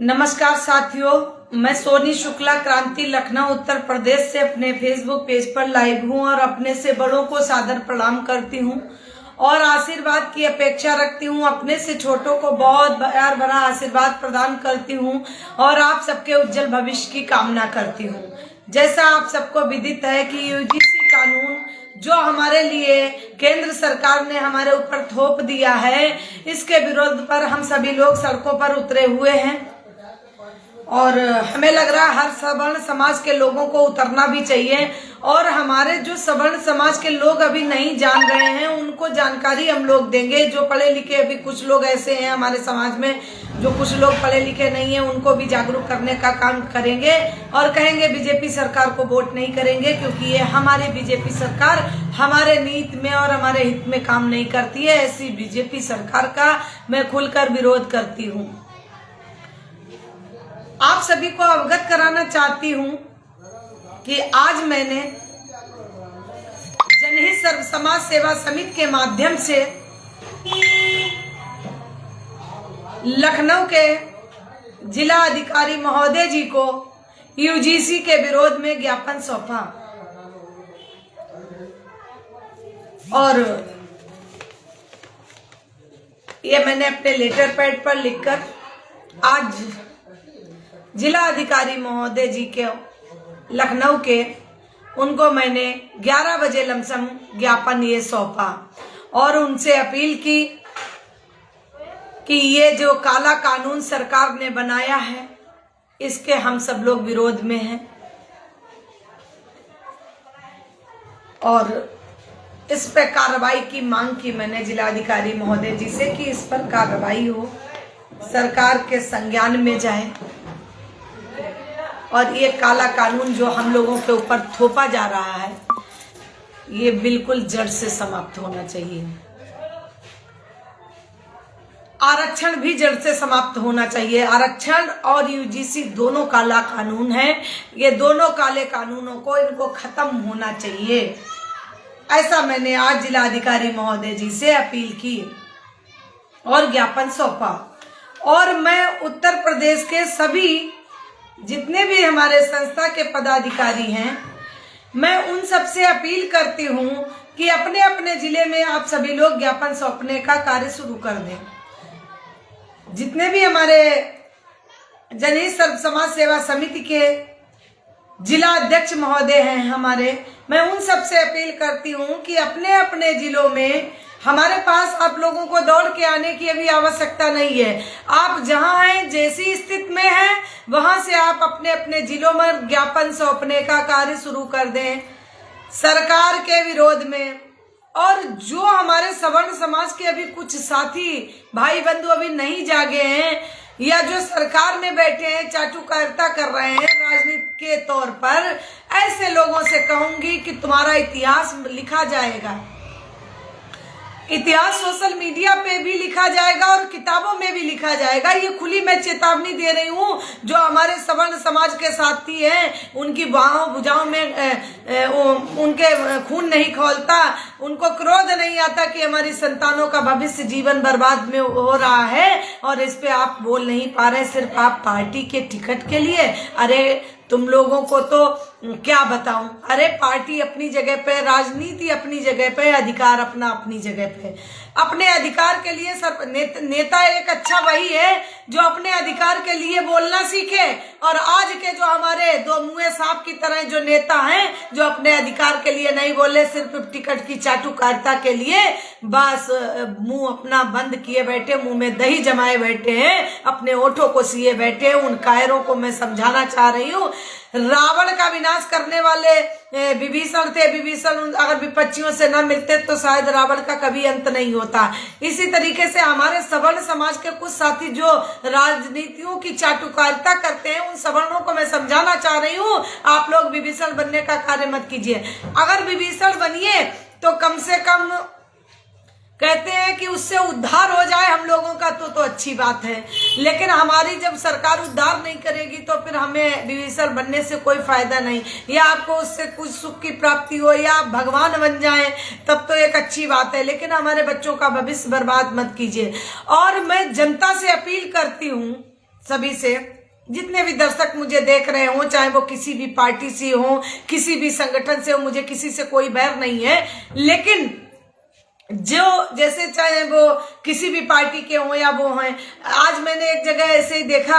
नमस्कार साथियों, मैं सोनी शुक्ला क्रांति लखनऊ उत्तर प्रदेश से अपने फेसबुक पेज पर लाइव हूं और अपने से बड़ों को सादर प्रणाम करती हूं और आशीर्वाद की अपेक्षा रखती हूं। अपने से छोटों को बहुत प्यार भरा आशीर्वाद प्रदान करती हूं और आप सबके उज्जवल भविष्य की कामना करती हूं। जैसा आप सबको विदित है कि यूजीसी कानून जो हमारे लिए केंद्र सरकार ने हमारे ऊपर थोप दिया है, इसके विरोध पर हम सभी लोग सड़कों पर उतरे हुए हैं और हमें लग रहा है हर सवर्ण समाज के लोगों को उतरना भी चाहिए। और हमारे जो सवर्ण समाज के लोग अभी नहीं जान रहे हैं, उनको जानकारी हम लोग देंगे। जो पढ़े लिखे, अभी कुछ लोग ऐसे हैं हमारे समाज में जो कुछ लोग पढ़े लिखे नहीं है, उनको भी जागरूक करने का काम करेंगे और कहेंगे बीजेपी सरकार को वोट नहीं करेंगे, क्योंकि ये हमारी बीजेपी सरकार हमारे नीति में और हमारे हित में काम नहीं करती है। ऐसी बीजेपी सरकार का मैं खुलकर विरोध करती हूँ। आप सभी को अवगत कराना चाहती हूं कि आज मैंने जनहित सर्व समाज सेवा समिति के माध्यम से लखनऊ के जिला अधिकारी महोदय जी को यूजीसी के विरोध में ज्ञापन सौंपा और ये मैंने अपने लेटर पैड पर लिखकर आज जिला अधिकारी महोदय जी के लखनऊ के उनको मैंने 11 बजे लमसम ज्ञापन ये सौंपा और उनसे अपील की कि ये जो काला कानून सरकार ने बनाया है, इसके हम सब लोग विरोध में हैं और इस पर कार्रवाई की मांग की मैंने जिलाधिकारी महोदय जी से कि इस पर कार्रवाई हो, सरकार के संज्ञान में जाए और ये काला कानून जो हम लोगों के ऊपर थोपा जा रहा है, ये बिल्कुल जड़ से समाप्त होना चाहिए। आरक्षण भी जड़ से समाप्त होना चाहिए। आरक्षण और यूजीसी दोनों काला कानून है। ये दोनों काले कानूनों को इनको खत्म होना चाहिए। ऐसा मैंने आज जिलाधिकारी महोदय जी से अपील की और ज्ञापन सौंपा। और मैं उत्तर प्रदेश के सभी जितने भी हमारे संस्था के पदाधिकारी हैं, मैं उन सब से अपील करती हूं कि अपने अपने जिले में आप सभी लोग ज्ञापन सौंपने का कार्य शुरू कर दें। जितने भी हमारे जनहित सर्व समाज सेवा समिति के जिला अध्यक्ष महोदय हैं हमारे, मैं उन सब से अपील करती हूं कि अपने अपने जिलों में हमारे पास आप लोगों को दौड़ के आने की अभी आवश्यकता नहीं है। आप जहां हैं, जैसी स्थिति में हैं, वहां से आप अपने अपने जिलों में ज्ञापन सौंपने का कार्य शुरू कर दें सरकार के विरोध में। और जो हमारे सवर्ण समाज के अभी कुछ साथी भाई बंधु अभी नहीं जागे हैं या जो सरकार में बैठे हैं, चाटुकारिता कर रहे हैं राजनीति के तौर पर, ऐसे लोगों से कहूंगी कि तुम्हारा इतिहास लिखा जाएगा। इतिहास सोशल मीडिया पे भी लिखा जाएगा और किताबों में भी लिखा जाएगा। ये खुली मैं चेतावनी दे रही हूँ। जो हमारे सवर्ण समाज के साथी हैं, उनकी बाहों भुजाओं में उनके खून नहीं खौलता, उनको क्रोध नहीं आता कि हमारी संतानों का भविष्य जीवन बर्बाद में हो रहा है और इस पे आप बोल नहीं पा रहे, सिर्फ आप पार्टी के टिकट के लिए। अरे तुम लोगों को तो क्या बताऊं। अरे पार्टी अपनी जगह पे, राजनीति अपनी जगह पे, अधिकार अपना अपनी जगह पे। अपने अधिकार के लिए नेता एक अच्छा वही है जो अपने अधिकार के लिए बोलना सीखे। और आज के जो हमारे दो मुंहे सांप की तरह जो नेता हैं, जो अपने अधिकार के लिए नहीं बोले, सिर्फ टिकट की चाटुकारिता के लिए बस मुंह अपना बंद किए बैठे, मुंह में दही जमाए बैठे हैं, अपने ओठों को सिए बैठे। उन कायरों को मैं समझाना चाह रही हूँ, रावण का विनाश करने वाले विभीषण थे। विभीषण अगर विपक्षियों से न मिलते तो शायद रावण का कभी अंत नहीं होता। इसी तरीके से हमारे सवर्ण समाज के कुछ साथी जो राजनीतियों की चाटुकारिता करते हैं, उन सवर्णों को मैं समझाना चाह रही हूँ, आप लोग विभीषण बनने का कार्य मत कीजिए। अगर विभीषण बनिए तो कम से कम कहते हैं कि उससे उद्धार हो जाए हम लोगों का तो अच्छा अच्छी बात है, लेकिन हमारी जब सरकार उद्धार नहीं करेगी तो फिर हमें डिविजन बनने से कोई फायदा नहीं। या आपको उससे कुछ सुख की प्राप्ति हो या आप भगवान बन जाएं तब तो एक अच्छी बात है, लेकिन हमारे बच्चों का भविष्य बर्बाद मत कीजिए। और मैं जनता से अपील करती हूँ, सभी से, जितने भी दर्शक मुझे देख रहे हो, चाहे वो किसी भी पार्टी से हो, किसी भी संगठन से हो, मुझे किसी से कोई बैर नहीं है, लेकिन जो जैसे चाहे वो किसी भी पार्टी के हो या वो हैं। आज मैंने एक जगह ऐसे ही देखा,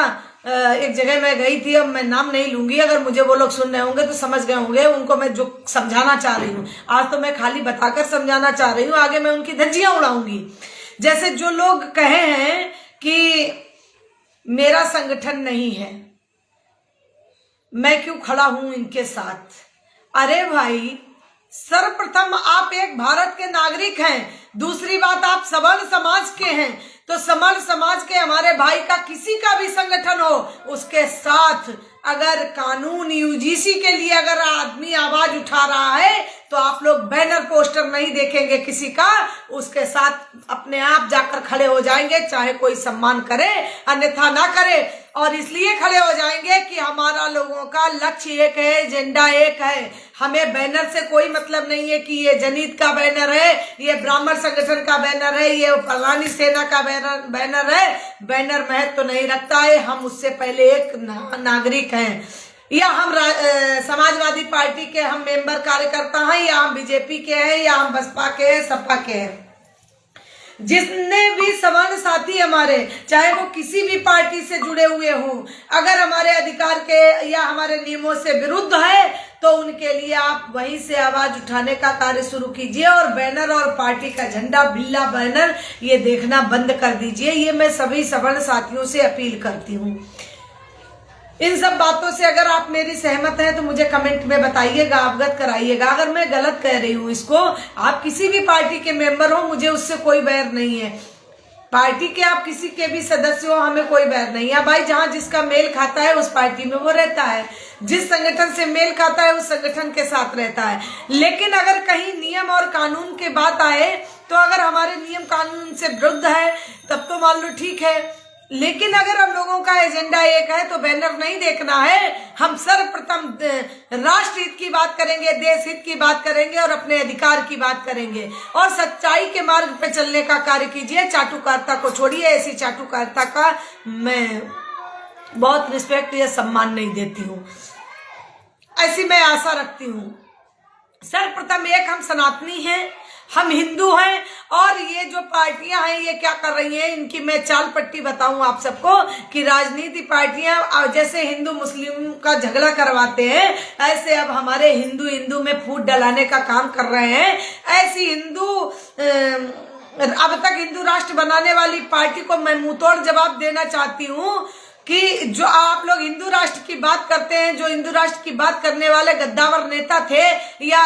एक जगह मैं गई थी, अब मैं नाम नहीं लूंगी, अगर मुझे वो लोग सुन रहे होंगे तो समझ गए होंगे, उनको मैं जो समझाना चाह रही हूँ। आज तो मैं खाली बताकर समझाना चाह रही हूँ, आगे मैं उनकी धज्जियां उड़ाऊंगी। जैसे जो लोग कहे हैं कि मेरा संगठन नहीं है, मैं क्यों खड़ा हूं इनके साथ। अरे भाई, सर्वप्रथम आप एक भारत के नागरिक हैं, दूसरी बात आप सवर्ण समाज के हैं, तो सवर्ण समाज के हमारे भाई का किसी का भी संगठन हो, उसके साथ अगर कानून यूजीसी के लिए अगर आदमी आवाज उठा रहा है तो आप लोग बैनर पोस्टर नहीं देखेंगे किसी का, उसके साथ अपने आप जाकर खड़े हो जाएंगे, चाहे कोई सम्मान करे अन्यथा ना करे। और इसलिए खड़े हो जाएंगे कि हमारा लोगों का लक्ष्य एक है, एजेंडा एक है। हमें बैनर से कोई मतलब नहीं है कि ये जनहित का बैनर है, ये ब्राह्मण संगठन का बैनर है, ये फलानी सेना का बैनर है। बैनर महत्व तो नहीं रखता है, हम उससे पहले एक नागरिक हैं, या हम समाजवादी पार्टी के हम मेंबर कार्यकर्ता हैं, या हम बीजेपी के हैं, या हम बसपा के हैं, सपा के हैं। जितने भी सवर्ण साथी हमारे, चाहे वो किसी भी पार्टी से जुड़े हुए हों, अगर हमारे अधिकार के या हमारे नियमों से विरुद्ध है तो उनके लिए आप वहीं से आवाज उठाने का कार्य शुरू कीजिए, और बैनर और पार्टी का झंडा, बिल्ला बैनर, ये देखना बंद कर दीजिए। ये मैं सभी सवर्ण साथियों से अपील करती हूँ। इन सब बातों से अगर आप मेरी सहमत हैं तो मुझे कमेंट में बताइएगा, अवगत कराइएगा। अगर मैं गलत कह रही हूँ इसको, आप किसी भी पार्टी के मेंबर हो, मुझे उससे कोई बैर नहीं है। पार्टी के आप किसी के भी सदस्य हो, हमें कोई बैर नहीं है भाई। जहां जिसका मेल खाता है उस पार्टी में वो रहता है, जिस संगठन से मेल खाता है उस संगठन के साथ रहता है। लेकिन अगर कहीं नियम और कानून की बात आए तो अगर हमारे नियम कानून से विरुद्ध है तब तो मान लो ठीक है, लेकिन अगर हम लोगों का एजेंडा एक है तो बैनर नहीं देखना है। हम सर्वप्रथम राष्ट्र हित की बात करेंगे, देश हित की बात करेंगे और अपने अधिकार की बात करेंगे, और सच्चाई के मार्ग पे चलने का कार्य कीजिए। चाटुकारिता को छोड़िए। ऐसी चाटुकारिता का मैं बहुत रिस्पेक्ट या सम्मान नहीं देती हूँ, ऐसी मैं आशा रखती हूँ। सर्वप्रथम एक, हम सनातनी हैं, हम हिंदू हैं, और ये जो पार्टियां हैं ये क्या कर रही हैं, इनकी मैं चाल पट्टी बताऊं आप सबको कि राजनीति पार्टियां जैसे हिंदू मुस्लिम का झगड़ा करवाते हैं, ऐसे अब हमारे हिंदू में फूट डलाने का काम कर रहे हैं। ऐसी अब तक हिंदू राष्ट्र बनाने वाली पार्टी को मैं मुंहतोड़ जवाब देना चाहती हूँ कि जो आप लोग हिंदू राष्ट्र की बात करते हैं, जो हिंदू राष्ट्र की बात करने वाले गद्दावर नेता थे, या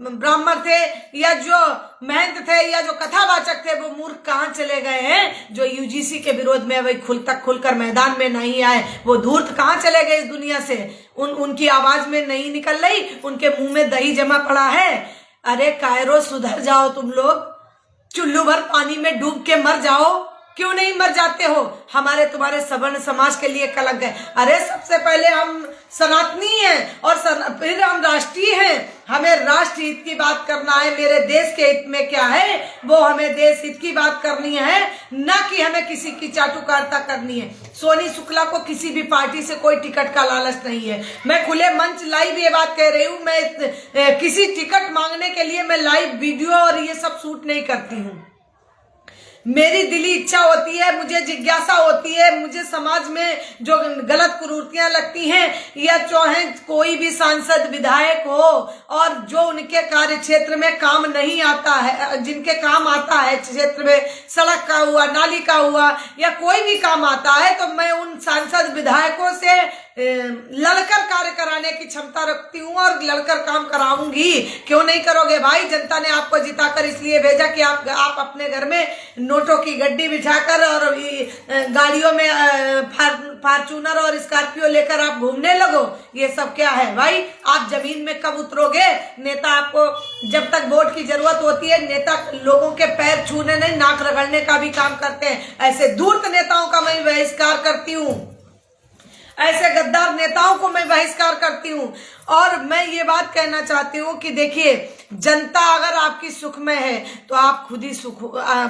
ब्राह्मण थे, या जो महंत थे, या जो कथावाचक थे, वो मूर्ख कहाँ चले गए हैं? जो यूजीसी के विरोध में वही खुलकर मैदान में नहीं आए, वो धूर्त कहाँ चले गए इस दुनिया से? उनकी आवाज में नहीं निकल रही, उनके मुंह में दही जमा पड़ा है। अरे कायरो, सुधर जाओ तुम लोग, चुल्लू भर पानी में डूब के मर जाओ, क्यों नहीं मर जाते हो? हमारे तुम्हारे सवर्ण समाज के लिए कलंक है। अरे सबसे पहले हम सनातनी हैं और फिर हम राष्ट्रीय हैं। हमें राष्ट्र हित की बात करना है, मेरे देश के हित में क्या है वो हमें देश हित की बात करनी है, ना कि हमें किसी की चाटुकारिता करनी है। सोनी शुक्ला को किसी भी पार्टी से कोई टिकट का लालच नहीं है। मैं खुले मंच लाइव ये बात कह रही हूँ, मैं किसी टिकट मांगने के लिए मैं लाइव वीडियो और ये सब शूट नहीं करती हूँ। मेरी दिली इच्छा होती है, मुझे जिज्ञासा होती है, मुझे समाज में जो गलत कुरीतियां लगती हैं, या चाहे कोई भी सांसद विधायक हो और जो उनके कार्य क्षेत्र में काम नहीं आता है, जिनके काम आता है क्षेत्र में, सड़क का हुआ, नाली का हुआ, या कोई भी काम आता है, तो मैं उन सांसद विधायकों से लड़कर कार्य कराने की क्षमता रखती हूँ और लड़कर काम कराऊंगी। क्यों नहीं करोगे भाई? जनता ने आपको जिताकर इसलिए भेजा कि आप अपने घर में नोटों की गड्डी बिछाकर और गाड़ियों में फॉर्च्यूनर और स्कॉर्पियो लेकर आप घूमने लगो। ये सब क्या है भाई? आप जमीन में कब उतरोगे? नेता आपको जब तक वोट की जरूरत होती है, नेता लोगों के पैर छूने नहीं, नाक रगड़ने का भी काम करते हैं। ऐसे धूर्त नेताओं का मैं बहिष्कार करती हूँ, ऐसे गद्दार नेताओं को मैं बहिष्कार करती हूँ। और मैं ये बात कहना चाहती हूँ कि देखिए, जनता अगर आपकी सुख में है तो आप खुद ही सुख,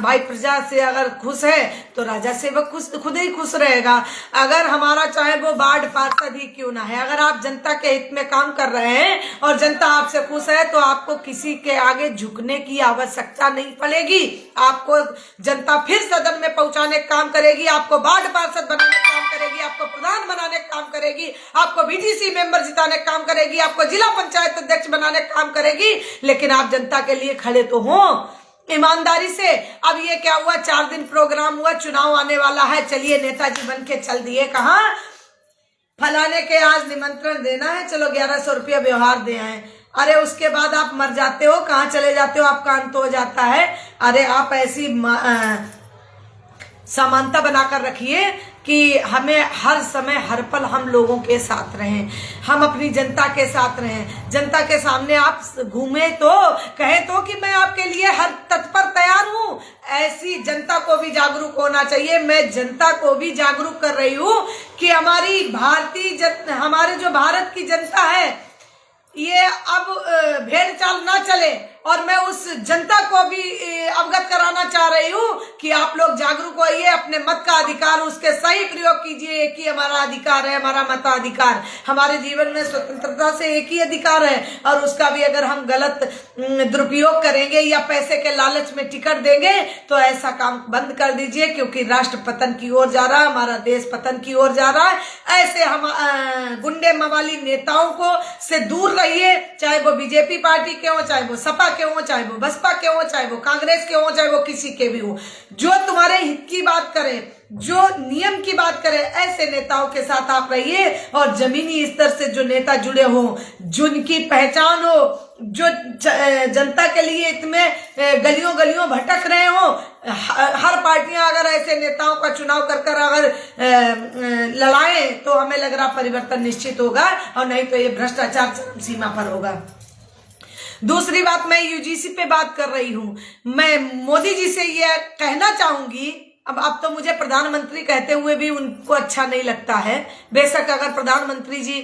भाई प्रजा से अगर खुश है तो राजा सेवक खुद ही खुश रहेगा। अगर हमारा चाहे वो वार्ड पार्षद ही क्यों ना है, अगर आप जनता के हित में काम कर रहे हैं और जनता आपसे खुश है तो आपको किसी के आगे झुकने की आवश्यकता नहीं पड़ेगी। आपको जनता फिर सदन में पहुंचाने का काम करेगी, आपको वार्ड पार्षद बनाने का काम करेगी, आपको प्रधान बनाने का काम करेगी, आपको बीडीसी मेंबर जिताने का काम करेगी, आपको जिला पंचायत अध्यक्ष बनाने का काम करेगी। लेकिन आप जनता के लिए खड़े तो हो ईमानदारी से। अब ये क्या हुआ, 4 दिन प्रोग्राम हुआ, चुनाव आने वाला है, चलिए नेताजी बन के चल दिए कहाँ, फलाने के आज निमंत्रण देना है, चलो 1100 रुपया व्यवहार दे आए। अरे उसके बाद आप मर जाते हो, कहाँ चले जाते हो, आपका अंत हो जाता है। अरे आप ऐसी समानता बनाकर रखिए कि हमें हर समय हर पल हम लोगों के साथ रहें, हम अपनी जनता के साथ रहें। जनता के सामने आप घूमे तो कहे तो कि मैं आपके लिए हर तत्पर तैयार हूं। ऐसी जनता को भी जागरूक होना चाहिए। मैं जनता को भी जागरूक कर रही हूं कि हमारी हमारे जो भारत की जनता है, ये अब भेड़ चाल ना चले। और मैं उस जनता को भी अवगत कराना चाह रही हूँ कि आप लोग जागरूक होइए, अपने मत का अधिकार उसके सही प्रयोग कीजिए। एक ही हमारा अधिकार है, हमारा मताधिकार। हमारे जीवन में स्वतंत्रता से एक ही अधिकार है और उसका भी अगर हम गलत दुरुपयोग करेंगे या पैसे के लालच में टिकट देंगे तो ऐसा काम बंद कर दीजिए, क्योंकि राष्ट्र पतन की ओर जा रहा है, हमारा देश पतन की ओर जा रहा है। ऐसे हम गुंडे मवाली नेताओं को से दूर रहिए, चाहे वो बीजेपी पार्टी के हो, चाहे वो सपा के हो, चाहे वो बसपा के हो, चाहे वो कांग्रेस के हो, चाहे वो किसी के भी हो। जो तुम्हारे हित की बात करे, जो नियम की बात करे, ऐसे नेताओं के साथ आप रहिए। और जमीनी स्तर से जो नेता जुड़े हो, जिनकी पहचान हो, जो जनता के लिए इतने गलियों गलियों भटक रहे हो, हर पार्टियां अगर ऐसे नेताओं का चुनाव कर अगर लड़ाएं तो हमें लग रहा परिवर्तन निश्चित होगा, और नहीं तो ये भ्रष्टाचार चरम सीमा पर होगा। दूसरी बात, मैं यूजीसी पे बात कर रही हूं। मैं मोदी जी से यह कहना चाहूंगी, अब तो मुझे प्रधानमंत्री कहते हुए भी उनको अच्छा नहीं लगता है। बेशक अगर प्रधानमंत्री जी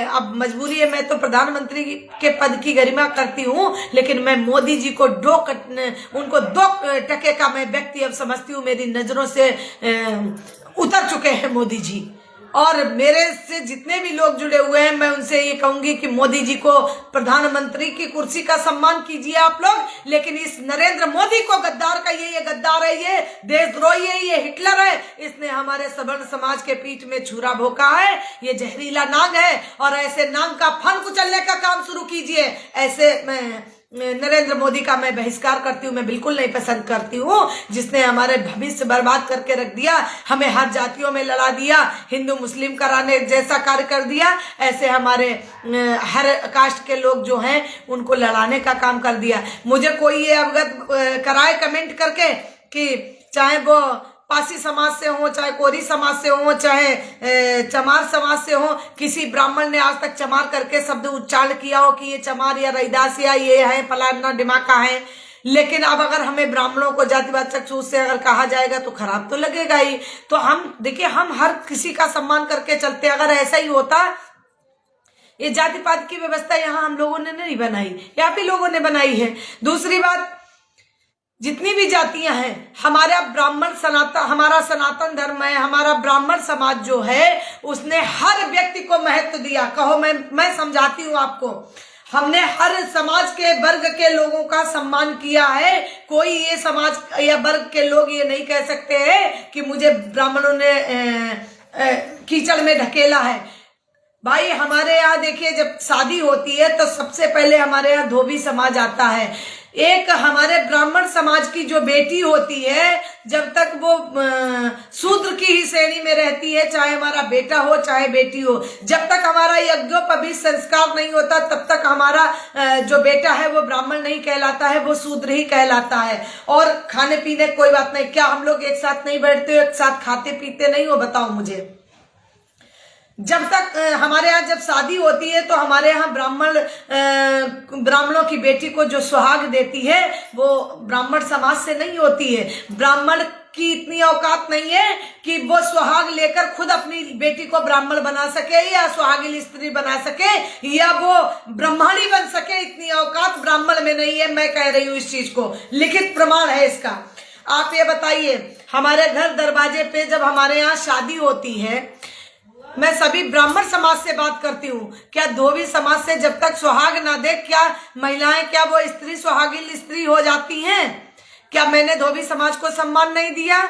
अब मजबूरी है, मैं तो प्रधानमंत्री के पद की गरिमा करती हूँ, लेकिन मैं मोदी जी को उनको 2 टके का मैं व्यक्ति अब समझती हूँ। मेरी नजरों से उतर चुके हैं मोदी जी। और मेरे से जितने भी लोग जुड़े हुए हैं, मैं उनसे ये कहूंगी कि मोदी जी को प्रधानमंत्री की कुर्सी का सम्मान कीजिए आप लोग, लेकिन इस नरेंद्र मोदी को गद्दार कहिए। ये गद्दार है, ये देशद्रोही है, ये हिटलर है। इसने हमारे सवर्ण समाज के पीठ में छुरा भोंका है, ये जहरीला नाग है। और ऐसे नाग का फन कुचलने का काम शुरू कीजिए। ऐसे मैं नरेंद्र मोदी का मैं बहिष्कार करती हूँ, मैं बिल्कुल नहीं पसंद करती हूँ, जिसने हमारे भविष्य बर्बाद करके रख दिया, हमें हर जातियों में लड़ा दिया, हिंदू मुस्लिम कराने जैसा कार्य कर दिया। ऐसे हमारे हर कास्ट के लोग जो हैं उनको लड़ाने का काम कर दिया। मुझे कोई ये अवगत कराए कमेंट करके कि चाहे वो पासी समाज से हो, चाहे कोरी समाज से हो, चाहे चमार समाज से हो, किसी ब्राह्मण ने आज तक चमार करके शब्द उच्चारण किया हो कि ये चमार या रैदास या ये है फलाना दिमाका है। लेकिन अब अगर हमें ब्राह्मणों को जातिवाद चक्षु से अगर कहा जाएगा तो खराब तो लगेगा ही। तो हम देखिए, हम हर किसी का सम्मान करके चलते। अगर ऐसा ही होता, ये जाति पात की व्यवस्था यहाँ हम लोगों ने नहीं बनाई, यहाँ भी लोगों ने बनाई है। दूसरी बात, जितनी भी जातियां हैं, हमारा ब्राह्मण हमारा सनातन धर्म है, हमारा ब्राह्मण समाज जो है उसने हर व्यक्ति को महत्व दिया। कहो, मैं समझाती हूँ आपको, हमने हर समाज के वर्ग के लोगों का सम्मान किया है। कोई ये समाज या वर्ग के लोग ये नहीं कह सकते हैं कि मुझे ब्राह्मणों ने कीचड़ में ढकेला है। भाई हमारे यहाँ देखिए, जब शादी होती है तो सबसे पहले हमारे यहाँ धोबी समाज आता है। एक हमारे ब्राह्मण समाज की जो बेटी होती है, जब तक वो शूद्र की ही श्रेणी में रहती है, चाहे हमारा बेटा हो चाहे बेटी हो, जब तक हमारा यज्ञोपवीत संस्कार नहीं होता तब तक हमारा जो बेटा है वो ब्राह्मण नहीं कहलाता है, वो शूद्र ही कहलाता है। और खाने पीने कोई बात नहीं, क्या हम लोग एक साथ नहीं बैठते हो, एक साथ खाते पीते नहीं हो? बताओ मुझे। जब तक हमारे यहाँ जब शादी होती है तो हमारे यहाँ ब्राह्मणों की बेटी को जो सुहाग देती है वो ब्राह्मण समाज से नहीं होती है। ब्राह्मण की इतनी औकात नहीं है कि वो सुहाग लेकर खुद अपनी बेटी को ब्राह्मण बना सके या सुहागिन स्त्री बना सके या वो ब्रह्मणी बन सके, इतनी औकात ब्राह्मण में नहीं है। मैं कह रही हूँ इस चीज को, लिखित प्रमाण है इसका। आप ये बताइए, हमारे घर दरवाजे पे जब हमारे यहाँ शादी होती है, मैं सभी ब्राह्मण समाज से बात करती हूँ, क्या धोबी समाज से जब तक सुहाग ना दे क्या महिलाएं, क्या वो स्त्री सुहागिन स्त्री हो जाती हैं? क्या मैंने धोबी समाज को सम्मान नहीं दिया?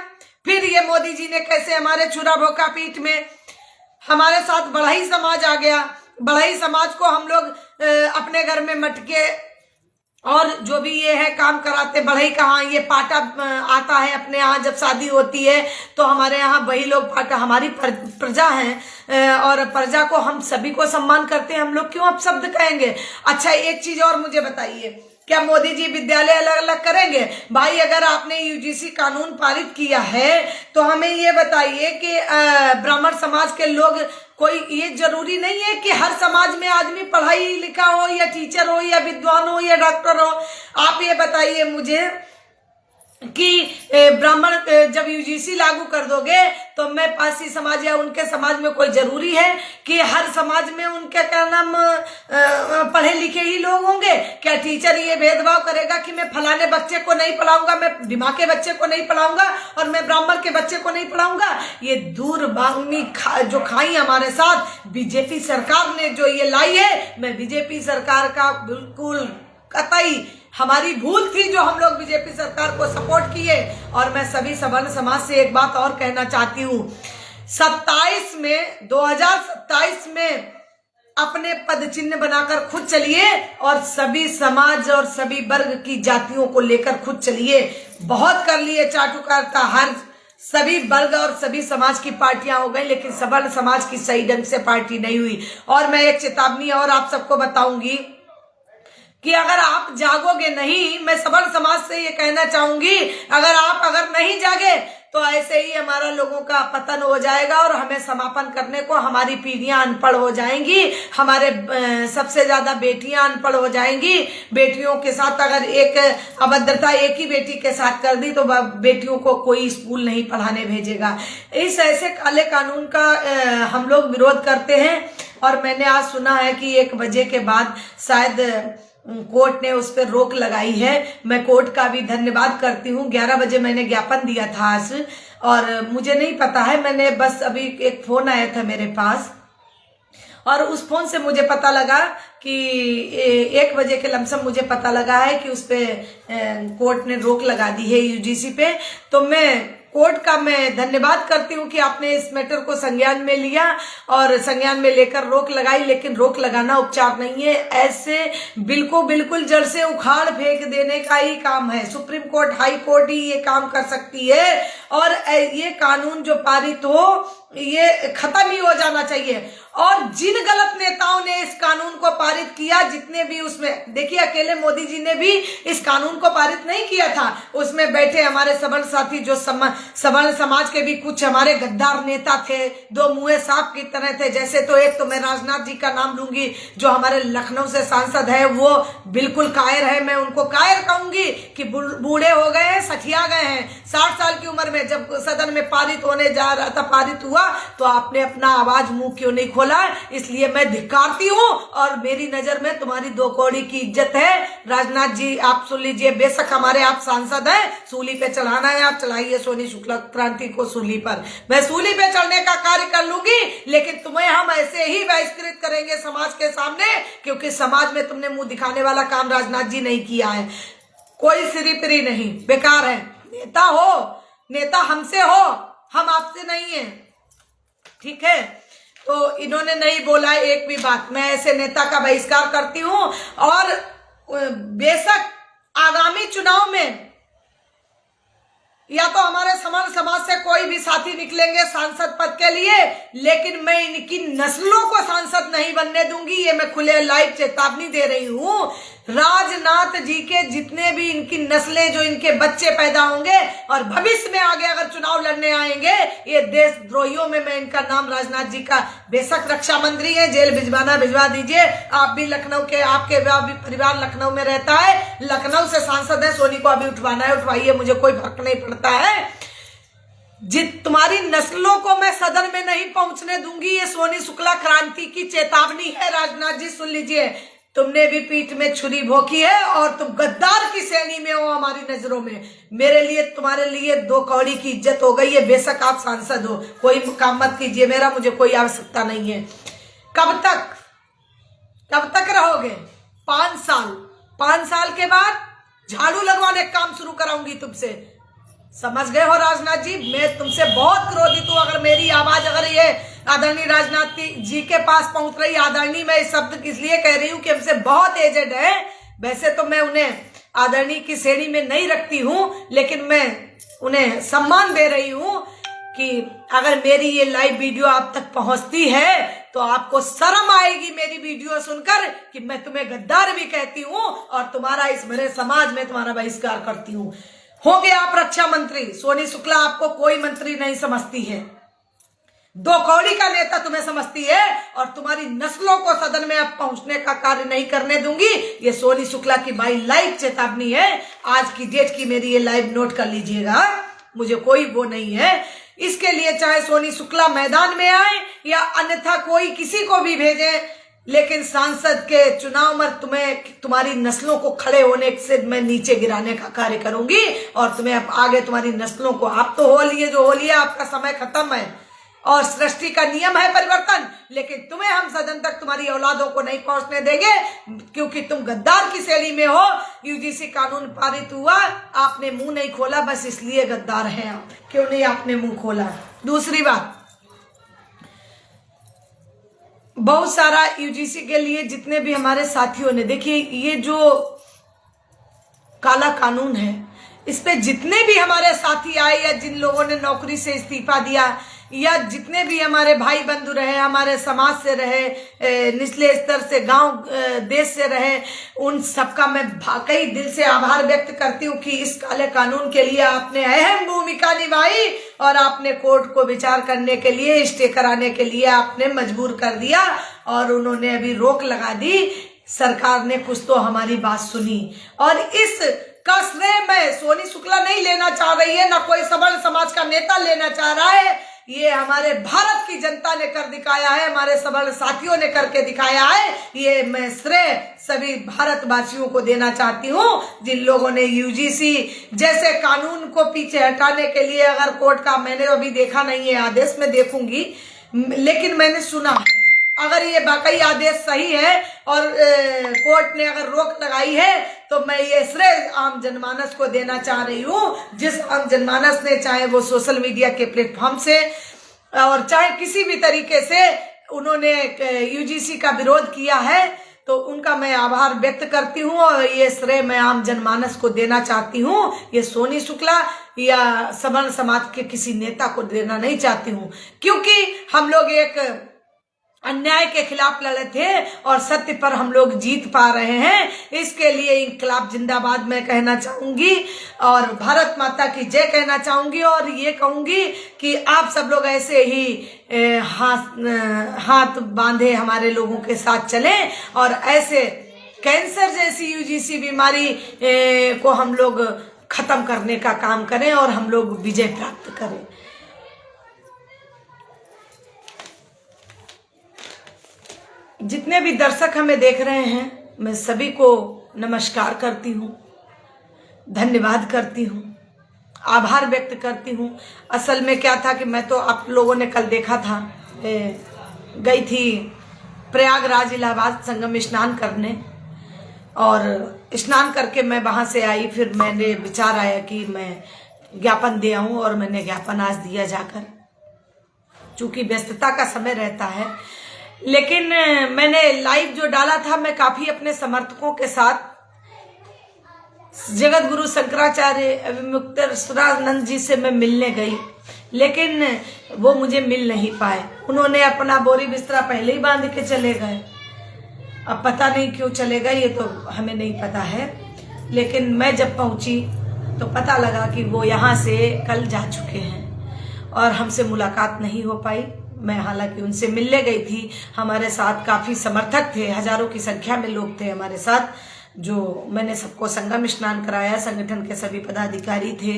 फिर ये मोदी जी ने कैसे हमारे चूरा भोका पीठ में हमारे साथ बढ़ई समाज आ गया। बढ़ई समाज को हम लोग अपने घर में मटके और जो भी ये है काम कराते। बढ़ई कहाँ, ये पाटा आता है अपने यहाँ, जब शादी होती है तो हमारे यहाँ वही लोग पाटा, हमारी प्रजा है और प्रजा को हम सभी को सम्मान करते हैं, हम लोग क्यों अपशब्द कहेंगे? अच्छा, एक चीज और मुझे बताइए, क्या मोदी जी विद्यालय अलग अलग करेंगे? भाई अगर आपने यूजीसी कानून पारित किया है तो हमें ये बताइए कि ब्राह्मण समाज के लोग, कोई ये जरूरी नहीं है कि हर समाज में आदमी पढ़ाई लिखा हो या टीचर हो या विद्वान हो या डॉक्टर हो। आप ये बताइए मुझे कि ब्राह्मण जब यूजीसी लागू कर दोगे तो मैं पासी समाज या उनके समाज में कोई जरूरी है कि हर समाज में उनके क्या नाम पढ़े लिखे ही लोग होंगे? क्या टीचर ये भेदभाव करेगा कि मैं फलाने बच्चे को नहीं पढ़ाऊंगा, मैं दिमाग के बच्चे को नहीं पढ़ाऊंगा और मैं ब्राह्मण के बच्चे को नहीं पढ़ाऊंगा? ये दूरगामी जो खाई हमारे साथ बीजेपी सरकार ने जो ये लाई है, मैं बीजेपी सरकार का बिल्कुल कतई हमारी भूल थी जो हम लोग बीजेपी सरकार को सपोर्ट किए। और मैं सभी सवर्ण समाज से एक बात और कहना चाहती हूँ, 2027 में अपने पद चिन्ह बनाकर खुद चलिए और सभी समाज और सभी वर्ग की जातियों को लेकर खुद चलिए। बहुत कर लिए चाटुकारिता, हर सभी वर्ग और सभी समाज की पार्टियां हो गई, लेकिन सवर्ण समाज की सही ढंग से पार्टी नहीं हुई। और मैं एक चेतावनी और आप सबको बताऊंगी कि अगर आप जागोगे नहीं, मैं सवर्ण समाज से ये कहना चाहूंगी, अगर नहीं जागे तो ऐसे ही हमारा लोगों का पतन हो जाएगा और हमें समापन करने को हमारी पीढ़ियां अनपढ़ हो जाएंगी, हमारे सबसे ज्यादा बेटियां अनपढ़ हो जाएंगी। बेटियों के साथ अगर एक अभद्रता एक ही बेटी के साथ कर दी तो बेटियों को कोई स्कूल नहीं पढ़ाने भेजेगा। इस ऐसे काले कानून का हम लोग विरोध करते हैं। और मैंने आज सुना है कि 1 बजे के बाद शायद कोर्ट ने उस पर रोक लगाई है। मैं कोर्ट का भी धन्यवाद करती हूँ। 11 बजे मैंने ज्ञापन दिया था आज, और मुझे नहीं पता है, मैंने बस अभी एक फोन आया था मेरे पास और उस फोन से मुझे पता लगा कि 1 बजे के लमसम मुझे पता लगा है कि उस पे कोर्ट ने रोक लगा दी है यूजीसी पे। तो मैं कोर्ट का मैं धन्यवाद करती हूँ कि आपने इस मैटर को संज्ञान में लिया और संज्ञान में लेकर रोक लगाई। लेकिन रोक लगाना उपचार नहीं है, ऐसे बिल को बिल्कुल जड़ से उखाड़ फेंक देने का ही काम है। सुप्रीम कोर्ट, हाई कोर्ट ही ये काम कर सकती है और ये कानून जो पारित हो ये खत्म ही हो जाना चाहिए। और जिन गलत नेताओं ने इस कानून को पारित किया, जितने भी उसमें, देखिए अकेले मोदी जी ने भी इस कानून को पारित नहीं किया था, उसमें बैठे हमारे सवर्ण साथी जो सवर्ण समाज के भी कुछ हमारे गद्दार नेता थे, 2 मुंहे सांप की तरह थे। जैसे तो एक तो मैं राजनाथ जी का नाम लूंगी जो हमारे लखनऊ से सांसद है, वो बिल्कुल कायर है, मैं उनको कायर कहूंगी कि बूढ़े हो गए हैं, सठिया गए हैं। 60 साल की उम्र में जब सदन में पारित होने जा रहा था, पारित हुआ तो आपने अपना आवाज मुंह क्यों नहीं खोला? इसलिए मैं धिक्कारती हूँ और मेरी नजर में तुम्हारी 2 कौड़ी की इज्जत है। राजनाथ जी आप सुन लीजिए, बेशक हमारे आप सांसद हैं, सूली पे चढ़ाना है आप चढ़ाइए सोनी शुक्ला क्रांति को सूली पर, मैं सूली पे चढ़ने का कार्य कर लूंगी। लेकिन तुम्हें हम ऐसे ही बहिष्कृत करेंगे समाज के सामने, क्योंकि समाज में तुमने मुंह दिखाने वाला काम राजनाथ जी नहीं किया है। कोई सिरी पिरी नहीं, बेकार है। नेता हो, नेता हमसे हो, हम आपसे नहीं है, ठीक है? तो इन्होंने नहीं बोला एक भी बात। मैं ऐसे नेता का बहिष्कार करती हूँ और बेशक आगामी चुनाव में या तो हमारे समान समाज से कोई भी साथी निकलेंगे सांसद पद के लिए, लेकिन मैं इनकी नस्लों को सांसद नहीं बनने दूंगी। ये मैं खुले लाइव चेतावनी दे रही हूँ। राजनाथ जी के जितने भी इनकी नस्लें, जो इनके बच्चे पैदा होंगे और भविष्य में आगे अगर चुनाव लड़ने आएंगे, ये देशद्रोहियों में मैं इनका नाम राजनाथ जी का, बेशक रक्षा मंत्री है, जेल भिजवाना भिजवा दीजिए। आप भी लखनऊ के, आपके भी परिवार लखनऊ में रहता है, लखनऊ से सांसद है, सोनी को अभी उठवाना है उठवाइए, मुझे कोई फर्क नहीं पड़ता है। तुम्हारी नस्लों को मैं सदन में नहीं पहुंचने दूंगी। ये सोनी शुक्ला क्रांति की चेतावनी है। राजनाथ जी सुन लीजिए, तुमने भी पीठ में छुरी भोंकी है और तुम गद्दार की श्रेणी में हो हमारी नजरों में। मेरे लिए, तुम्हारे लिए 2 कौड़ी की इज्जत हो गई है। बेशक आप सांसद हो, कोई काम मत कीजिए मेरा, मुझे कोई आवश्यकता नहीं है। कब तक रहोगे? 5 साल। 5 साल के बाद झाड़ू लगवाने का काम शुरू कराऊंगी तुमसे। समझ गए हो राजनाथ जी? मैं तुमसे बहुत क्रोधित हूं। अगर मेरी आवाज, अगर ये आदरणीय राजनाथ जी के पास पहुंच रही, आदरणीय मैं इस शब्द इसलिए कह रही हूं कि हमसे बहुत एजेड है। वैसे तो मैं उन्हें आदरणीय की श्रेणी में नहीं रखती हूं, लेकिन मैं उन्हें सम्मान दे रही हूं कि अगर मेरी ये लाइव वीडियो आप तक पहुंचती है तो आपको शर्म आएगी मेरी वीडियो सुनकर कि मैं तुम्हें गद्दार भी कहती हूं और तुम्हारा इस मेरे समाज में तुम्हारा बहिष्कार करती हूं। हो गए आप रक्षा मंत्री। सोनी शुक्ला आपको कोई मंत्री नहीं समझती है, 2 कौड़ी का नेता तुम्हें समझती है और तुम्हारी नस्लों को सदन में अब पहुंचने का कार्य नहीं करने दूंगी। ये सोनी शुक्ला की भाई लाइव चेतावनी है। आज की डेट की मेरी ये लाइव नोट कर लीजिएगा, मुझे कोई वो नहीं है। इसके लिए चाहे सोनी शुक्ला मैदान में आए या अन्यथा कोई किसी को भी भेजे, लेकिन सांसद के चुनाव में तुम्हारी नस्लों को खड़े होने से मैं नीचे गिराने का कार्य करूंगी और तुम्हें अब आगे तुम्हारी नस्लों को, आप तो हो लिए जो हो लिया, आपका समय खत्म है और सृष्टि का नियम है परिवर्तन, लेकिन तुम्हें हम सदन तक, तुम्हारी औलादों को नहीं पहुंचने देंगे क्योंकि तुम गद्दार की श्रेणी में हो। यूजीसी कानून पारित हुआ, आपने मुंह नहीं खोला, बस इसलिए गद्दार हैं आप। क्यों नहीं आपने मुंह खोला? दूसरी बात, बहुत सारा यूजीसी के लिए जितने भी हमारे साथियों ने, देखिए ये जो काला कानून है, इस पे जितने भी हमारे साथी आए या जिन लोगों ने नौकरी से इस्तीफा दिया या जितने भी हमारे भाई बंधु रहे, हमारे समाज से रहे, निचले स्तर से, गांव देश से रहे, उन सबका मैं वाकई दिल से आभार व्यक्त करती हूँ कि इस काले कानून के लिए आपने अहम भूमिका निभाई और आपने कोर्ट को विचार करने के लिए, स्टे कराने के लिए आपने मजबूर कर दिया और उन्होंने अभी रोक लगा दी। सरकार ने कुछ तो हमारी बात सुनी और इस का श्रेय मैं सोनी शुक्ला नहीं लेना चाह रही है, ना कोई सबल समाज का नेता लेना चाह रहा है। ये हमारे भारत की जनता ने कर दिखाया है, हमारे सबल साथियों ने करके दिखाया है। ये मैं श्रेय सभी भारतवासियों को देना चाहती हूँ, जिन लोगों ने यूजीसी जैसे कानून को पीछे हटाने के लिए, अगर कोर्ट का, मैंने अभी देखा नहीं है आदेश, में देखूंगी, लेकिन मैंने सुना अगर ये वाकई आदेश सही है और कोर्ट ने अगर रोक लगाई है तो मैं ये श्रेय आम जनमानस को देना चाह रही हूँ। जिस आम जनमानस ने, चाहे वो सोशल मीडिया के प्लेटफॉर्म से और चाहे किसी भी तरीके से उन्होंने यूजीसी का विरोध किया है, तो उनका मैं आभार व्यक्त करती हूँ और ये श्रेय मैं आम जनमानस को देना चाहती हूँ। ये सोनी शुक्ला या सवर्ण समाज के किसी नेता को देना नहीं चाहती हूँ, क्योंकि हम लोग एक अन्याय के खिलाफ लड़े थे और सत्य पर हम लोग जीत पा रहे हैं। इसके लिए इंकलाब जिंदाबाद मैं कहना चाहूंगी और भारत माता की जय कहना चाहूंगी और ये कहूंगी कि आप सब लोग ऐसे ही हाथ बांधे हमारे लोगों के साथ चलें और ऐसे कैंसर जैसी यूजीसी बीमारी को हम लोग खत्म करने का काम करें और हम लोग विजय प्राप्त करें। जितने भी दर्शक हमें देख रहे हैं, मैं सभी को नमस्कार करती हूँ, धन्यवाद करती हूँ, आभार व्यक्त करती हूँ। असल में क्या था कि मैं तो, आप लोगों ने कल देखा था, गई थी प्रयागराज इलाहाबाद संगम स्नान करने और स्नान करके मैं वहाँ से आई। फिर मैंने विचार आया कि मैं ज्ञापन दे आऊँ और मैंने ज्ञापन आज दिया जाकर, चूँकि व्यस्तता का समय रहता है। लेकिन मैंने लाइव जो डाला था, मैं काफी अपने समर्थकों के साथ जगत गुरु शंकराचार्य मुक्तेश्वरानंद जी से मैं मिलने गई, लेकिन वो मुझे मिल नहीं पाए। उन्होंने अपना बोरी बिस्तरा पहले ही बांध के चले गए। अब पता नहीं क्यों चले गए, ये तो हमें नहीं पता है। लेकिन मैं जब पहुंची तो पता लगा कि वो यहाँ से कल जा चुके हैं और हमसे मुलाकात नहीं हो पाई। मैं हालांकि उनसे मिलने गई थी। हमारे साथ काफी समर्थक थे, हजारों की संख्या में लोग थे हमारे साथ, जो मैंने सबको संगम स्नान कराया। संगठन के सभी पदाधिकारी थे,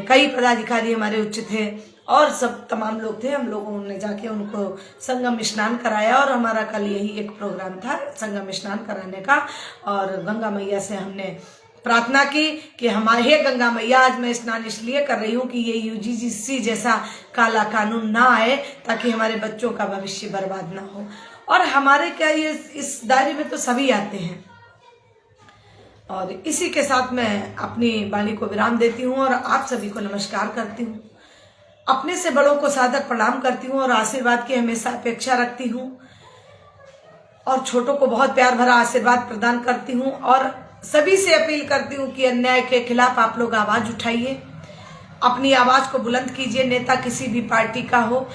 कई पदाधिकारी हमारे उच्च थे और सब तमाम लोग थे। हम लोगों ने जाके उनको संगम स्नान कराया और हमारा कल यही एक प्रोग्राम था संगम स्नान कराने का। और गंगा मैया से हमने प्रार्थना की कि हमारे हे गंगा मैया, आज मैं स्नान इसलिए कर रही हूँ कि ये यूजीसी जैसा काला कानून ना आए, ताकि हमारे बच्चों का भविष्य बर्बाद ना हो। और हमारे क्या ये इस दायरे में तो सभी आते हैं। और इसी के साथ मैं अपनी वाणी को विराम देती हूँ और आप सभी को नमस्कार करती हूँ। अपने से बड़ों को सादर प्रणाम करती हूँ और आशीर्वाद की हमेशा अपेक्षा रखती हूँ और छोटों को बहुत प्यार भरा आशीर्वाद प्रदान करती हूँ। और सभी से अपील करती हूँ कि अन्याय के खिलाफ आप लोग आवाज उठाइए, अपनी आवाज को बुलंद कीजिए। नेता किसी भी पार्टी का हो,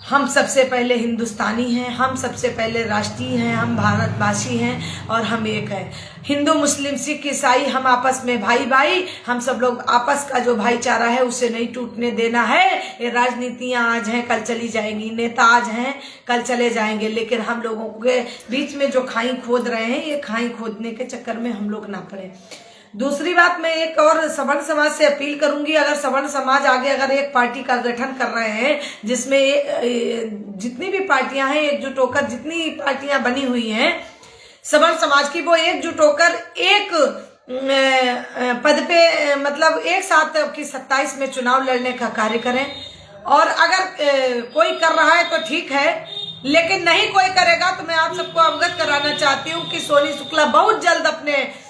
हम सबसे पहले हिंदुस्तानी हैं, हम सबसे पहले राष्ट्रीय हैं, हम भारतवासी हैं और हम एक हैं। हिंदू मुस्लिम सिख ईसाई हम आपस में भाई भाई, हम सब लोग आपस का जो भाईचारा है उसे नहीं टूटने देना है। ये राजनीतियां आज हैं कल चली जाएंगी, नेता आज हैं कल चले जाएंगे, लेकिन हम लोगों के बीच में जो खाई खोद रहे हैं, ये खाई खोदने के चक्कर में हम लोग ना पड़े। दूसरी बात, मैं एक और सवर्ण समाज से अपील करूंगी, अगर सवर्ण समाज आगे अगर एक पार्टी का गठन कर रहे हैं जिसमें जितनी भी पार्टियां हैं एकजुट होकर, जितनी पार्टियां बनी हुई हैं सवर्ण समाज की, वो एकजुट होकर एक पद पे मतलब एक साथ की 27 में चुनाव लड़ने का कार्य करें। और अगर कोई कर रहा है तो ठीक है, लेकिन नहीं कोई करेगा तो मैं आप सबको अवगत कराना चाहती हूँ कि सोनी शुक्ला बहुत जल्द अपने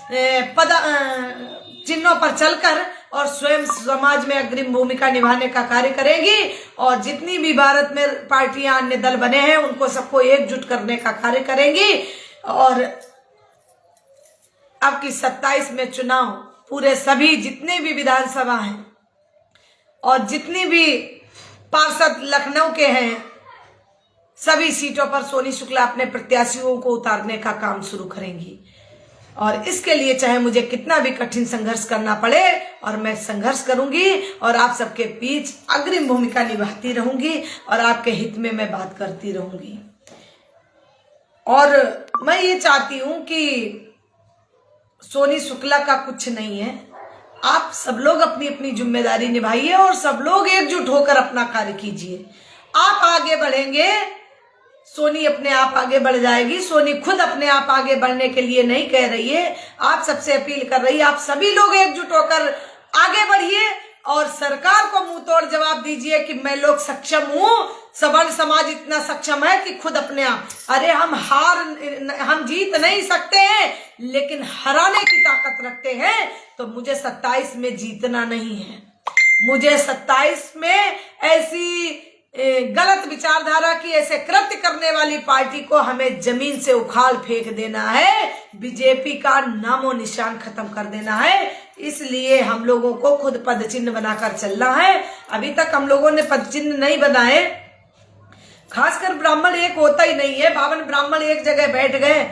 पद चिन्हों पर चलकर और स्वयं समाज में अग्रिम भूमिका निभाने का कार्य करेगी। और जितनी भी भारत में पार्टियां अन्य दल बने हैं उनको सबको एकजुट करने का कार्य करेंगी। और अब की 27 में चुनाव पूरे सभी जितने भी विधानसभा हैं और जितनी भी पार्षद लखनऊ के हैं, सभी सीटों पर सोनी शुक्ला अपने प्रत्याशियों को उतारने का काम शुरू करेंगी। और इसके लिए चाहे मुझे कितना भी कठिन संघर्ष करना पड़े, और मैं संघर्ष करूंगी और आप सबके बीच अग्रिम भूमिका निभाती रहूंगी और आपके हित में मैं बात करती रहूंगी। और मैं ये चाहती हूं कि सोनी शुक्ला का कुछ नहीं है, आप सब लोग अपनी अपनी जिम्मेदारी निभाइए और सब लोग एकजुट होकर अपना कार्य कीजिए। आप आगे बढ़ेंगे, सोनी अपने आप आगे बढ़ जाएगी। सोनी खुद अपने आप आगे बढ़ने के लिए नहीं कह रही है, आप सबसे अपील कर रही है। आप सभी लोग एकजुट होकर आगे बढ़िए और सरकार को मुंह तोड़ जवाब दीजिए कि मैं लोग सक्षम हूं, सवर्ण समाज इतना सक्षम है कि खुद अपने आप, अरे हम जीत नहीं सकते हैं लेकिन हराने की ताकत रखते हैं। तो मुझे 27 में जीतना नहीं है, मुझे 27 में ऐसी गलत विचारधारा की, ऐसे कृत्य करने वाली पार्टी को हमें जमीन से उखाड़ फेंक देना है, बीजेपी का नामो निशान खत्म कर देना है। इसलिए हम लोगों को खुद पद चिन्ह बनाकर चलना है। अभी तक हम लोगों ने पद चिन्ह नहीं बनाए, खासकर ब्राह्मण एक होता ही नहीं है। 52 ब्राह्मण एक जगह बैठ गए।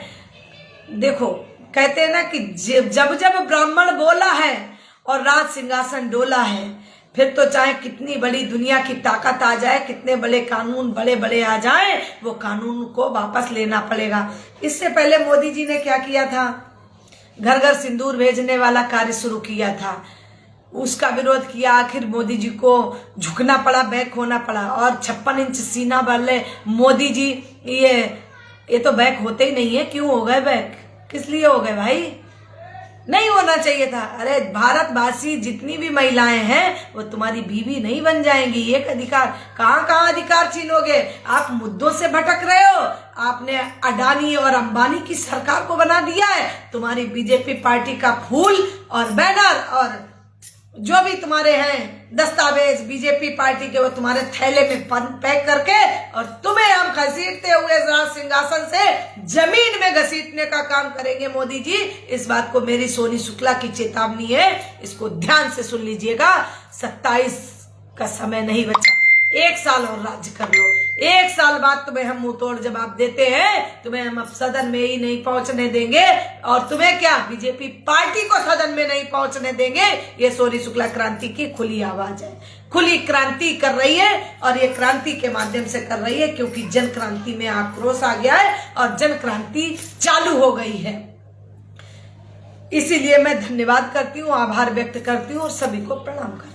देखो कहते हैं ना कि जब जब ब्राह्मण बोला है और राज सिंहासन डोला है, फिर तो चाहे कितनी बड़ी दुनिया की ताकत आ जाए, कितने बड़े कानून बड़े बड़े आ जाएं, वो कानून को वापस लेना पड़ेगा। इससे पहले मोदी जी ने क्या किया था, घर घर सिंदूर भेजने वाला कार्य शुरू किया था, उसका विरोध किया। आखिर मोदी जी को झुकना पड़ा, बैक होना पड़ा। और 56 इंच सीना वाले मोदी जी ये तो बैक होते ही नहीं है। क्यों हो गए बैक, किस लिए हो गए भाई? नहीं होना चाहिए था। अरे भारतवासी जितनी भी महिलाएं हैं वो तुम्हारी बीवी नहीं बन जाएंगी। एक अधिकार कहाँ अधिकार छीनोगे? आप मुद्दों से भटक रहे हो। आपने अडानी और अंबानी की सरकार को बना दिया है। तुम्हारी बीजेपी पार्टी का फूल और बैनर और जो भी तुम्हारे हैं दस्तावेज बीजेपी पार्टी के, वो तुम्हारे थैले में पैक करके और तुम्हें हम घसीटते हुए राज सिंहासन से जमीन में घसीटने का काम करेंगे मोदी जी। इस बात को मेरी सोनी शुक्ला की चेतावनी है, इसको ध्यान से सुन लीजिएगा। 27 का समय नहीं बचा, 1 साल और राज्य कर लो। 1 साल बाद तुम्हें हम मुंह तोड़ जवाब देते हैं, तुम्हें हम अब सदन में ही नहीं पहुंचने देंगे और तुम्हें क्या बीजेपी पार्टी को सदन में नहीं पहुंचने देंगे। ये सोनी शुक्ला क्रांति की खुली आवाज है, खुली क्रांति कर रही है और ये क्रांति के माध्यम से कर रही है क्योंकि जन क्रांति में आक्रोश आ गया है और जन क्रांति चालू हो गई है। इसीलिए मैं धन्यवाद करती हूँ, आभार व्यक्त करती हूँ और सभी को प्रणाम करती हूँ।